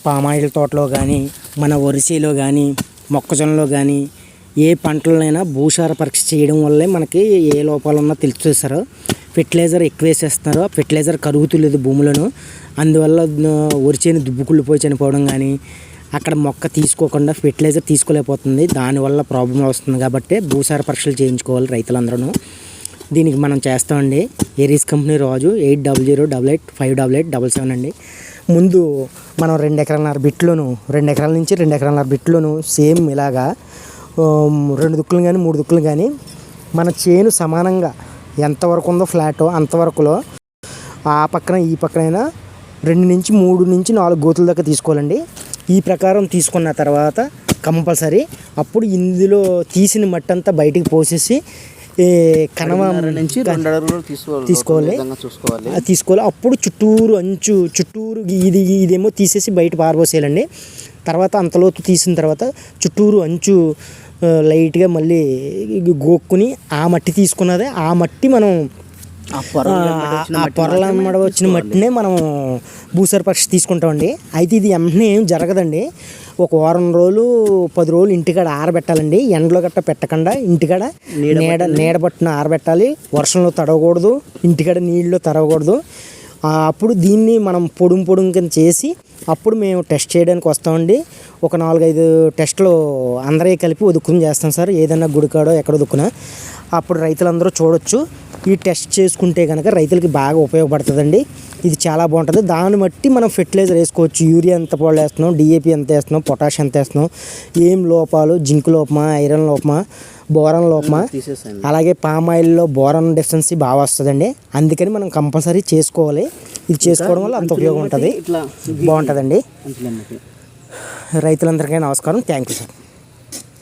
Palm oil తోటలో కానీ, మన వరిసేలో కానీ, మొక్కజొన్నలో కానీ ఏ పంటలైనా భూసార పరీక్ష చేయడం వల్లే మనకి ఏ లోపాలు ఉన్నా తెలుస్తుంది. ఫెర్టిలైజర్ ఎక్కువ వేసేస్తున్నారు, ఫెర్టిలైజర్ కరుగుతులేదు భూములను. అందువల్ల వరిచేను దుబ్బుకుళ్ళిపోయి చనిపోవడం కానీ, అక్కడ మొక్క తీసుకోకుండా ఫెర్టిలైజర్ తీసుకోలేకపోతుంది. దానివల్ల ప్రాబ్లం వస్తుంది. కాబట్టి భూసార పరీక్షలు చేయించుకోవాలి రైతులందరూ. దీనికి మనం చేస్తామండి. ఏరీస్ కంపెనీ రాజు 8008885877 అండి. ముందు మనం 2 ఎకరాలన్నర బిట్లోను, 2 ఎకరాల నుంచి 2 ఎకరాలన్నర బిట్లోను సేమ్ ఇలాగా 2 దుక్కులు కానీ 3 దుక్కులు కానీ మన చేను సమానంగా ఎంతవరకు ఉందో ఫ్లాటో అంతవరకులో ఆ పక్కన ఈ పక్కనైనా 2 నుంచి 3 నుంచి 4 గోతుల దాకా తీసుకోవాలండి. ఈ ప్రకారం తీసుకున్న తర్వాత కంపల్సరీ అప్పుడు ఇందులో తీసిన మట్టి అంతా బయటికి పోసేసి కనవ నుంచి 2 అడుగులు తీసుకోవాలి. అప్పుడు చుట్టూరు ఇదేమో తీసేసి బయట పారబోసేయాలండి. తర్వాత అంతలోతు తీసిన తర్వాత చుట్టూరు అంచు లైట్గా మళ్ళీ గోక్కుని ఆ మట్టి తీసుకున్నదే ఆ మట్టి మనం ఆ పొరల వచ్చిన మట్టినే మనం భూసార పరీక్ష తీసుకుంటామండి. అయితే ఇది వెంటనే ఏం జరగదండి. ఒక వారం రోజులు 10 రోజులు ఇంటికాడ ఆరబెట్టాలండి. ఎండలో గట్ట పెట్టకుండా ఇంటికాడ నీడ పట్టున ఆరబెట్టాలి. వర్షంలో తడవకూడదు, ఇంటికాడ నీళ్ళలో తడవకూడదు. అప్పుడు దీన్ని మనం పొడుం కింద చేసి అప్పుడు మేము టెస్ట్ చేయడానికి వస్తామండి. ఒక 4-5 టెస్టులు అందరే కలిపి ఉదుక్కుని చేస్తాం సార్. ఏదైనా గుడికాడో ఎక్కడ ఉదుక్కునా అప్పుడు రైతులందరూ చూడొచ్చు. ఈ టెస్ట్ చేసుకుంటే కనుక రైతులకి బాగా ఉపయోగపడుతుందండి. ఇది చాలా బాగుంటుంది. దాన్ని బట్టి మనం ఫెర్టిలైజర్ వేసుకోవచ్చు. యూరియా ఎంత పొడి వేస్తున్నాం, డిఏపి ఎంత వేస్తున్నాం, పొటాష్ ఎంత వేస్తున్నాం, ఏం లోపాలు, జింక్ లోపమా, ఐరన్ లోపమా, బోరన్ లోపమా, అలాగే పామాయిల్లో బోరన్ డెఫిషియన్సీ బాగా వస్తుందండి. అందుకని మనం కంపల్సరీ చేసుకోవాలి. ఇది చేసుకోవడం వల్ల అంత ఉపయోగం ఉంటుంది, బాగుంటుందండి. రైతులందరికీ నమస్కారం. Thank you sir.